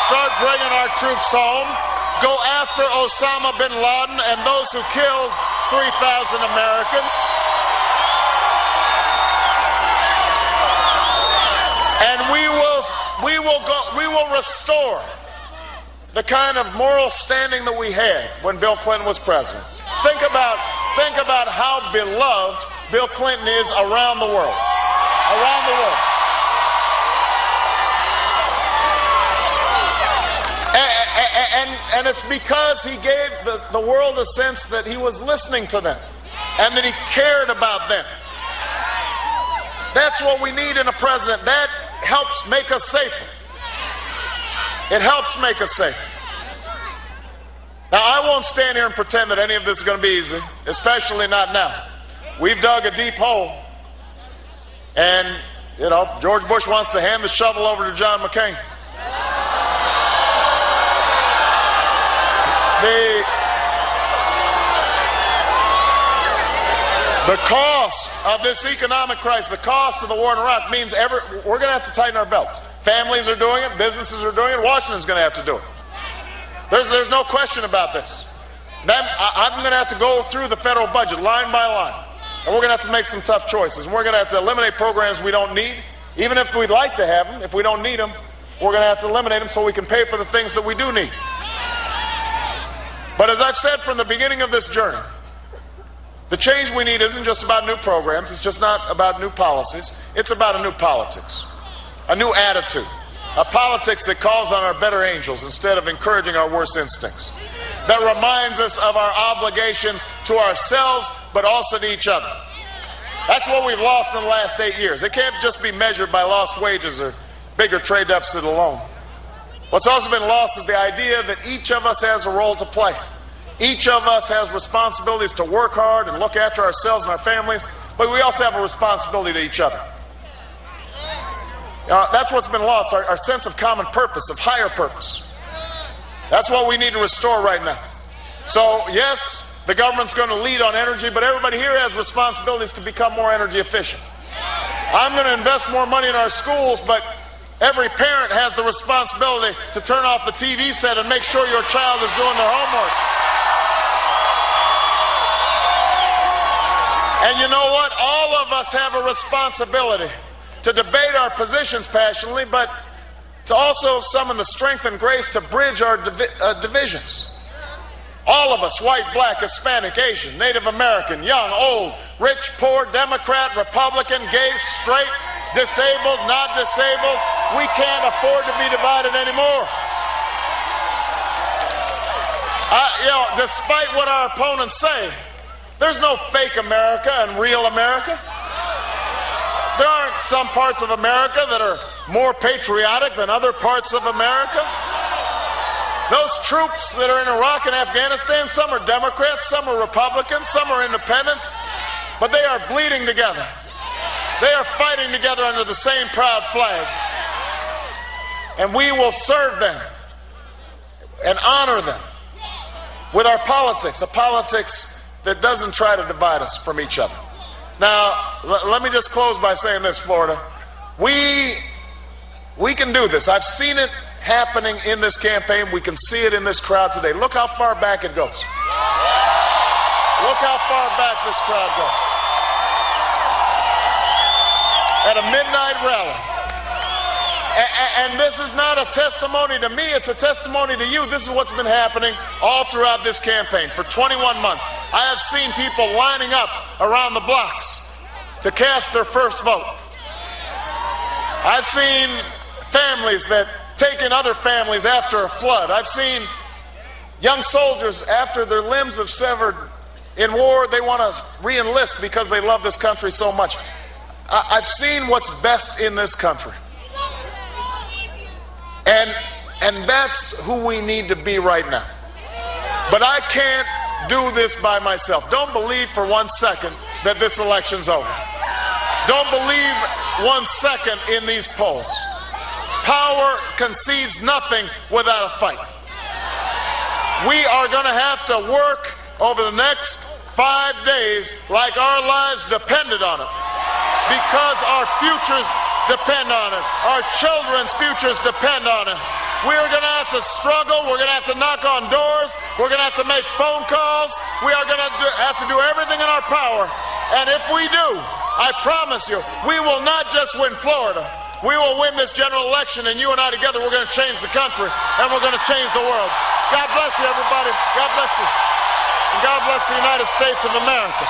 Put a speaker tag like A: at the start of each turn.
A: start bringing our troops home, go after Osama bin Laden and those who killed 3,000 Americans. And we will restore the kind of moral standing that we had when Bill Clinton was president. Think about how beloved Bill Clinton is around the world. Around the world. And it's because he gave the world a sense that he was listening to them and that he cared about them. That's what we need in a president. That helps make us safer. It helps make us safer. Now, I won't stand here and pretend that any of this is going to be easy, especially not now. We've dug a deep hole. And, you know, George Bush wants to hand the shovel over to John McCain. The cost of this economic crisis, the cost of the war in Iraq means we're going to have to tighten our belts. Families are doing it, businesses are doing it, Washington's going to have to do it. There's no question about this. I'm going to have to go through the federal budget line by line, and we're going to have to make some tough choices. And we're going to have to eliminate programs we don't need, even if we'd like to have them. If we don't need them, we're going to have to eliminate them so we can pay for the things that we do need. But as I've said from the beginning of this journey, the change we need isn't just about new programs, it's just not about new policies, it's about a new politics, a new attitude, a politics that calls on our better angels instead of encouraging our worst instincts, that reminds us of our obligations to ourselves but also to each other. That's what we've lost in the last 8 years. It can't just be measured by lost wages or bigger trade deficit alone. What's also been lost is the idea that each of us has a role to play. Each of us has responsibilities to work hard and look after ourselves and our families, but we also have a responsibility to each other. That's what's been lost, our sense of common purpose, of higher purpose. That's what we need to restore right now. So, yes, the government's going to lead on energy, but everybody here has responsibilities to become more energy efficient. I'm going to invest more money in our schools, but every parent has the responsibility to turn off the TV set and make sure your child is doing their homework. And you know what? All of us have a responsibility to debate our positions passionately, but to also summon the strength and grace to bridge our divisions. All of us, white, black, Hispanic, Asian, Native American, young, old, rich, poor, Democrat, Republican, gay, straight, disabled, not disabled, we can't afford to be divided anymore. Despite what our opponents say, there's no fake America and real America. There aren't some parts of America that are more patriotic than other parts of America. Those troops that are in Iraq and Afghanistan, some are Democrats, some are Republicans, some are independents, but they are bleeding together. They are fighting together under the same proud flag. And we will serve them and honor them with our politics, a politics that doesn't try to divide us from each other. Now, let me just close by saying this, Florida. We can do this. I've seen it happening in this campaign. We can see it in this crowd today. Look how far back it goes. Look how far back this crowd goes. At a midnight rally. And this is not a testimony to me, it's a testimony to you. This is what's been happening all throughout this campaign for 21 months. I have seen people lining up around the blocks to cast their first vote. I've seen families that take in other families after a flood. I've seen young soldiers, after their limbs have severed in war, they want to re-enlist because they love this country so much. I've seen what's best in this country. And that's who we need to be right now. But I can't do this by myself. Don't believe for 1 second that this election's over. Don't believe 1 second in these polls. Power concedes nothing without a fight. We are going to have to work over the next 5 days like our lives depended on it. Because our futures depend on it. Our children's futures depend on it. We are going to have to struggle. We're going to have to knock on doors. We're going to have to make phone calls. We are going to have to do everything in our power. And if we do, I promise you, we will not just win Florida. We will win this general election, and you and I together, we're going to change the country, and we're going to change the world. God bless you, everybody. God bless you. And God bless the United States of America.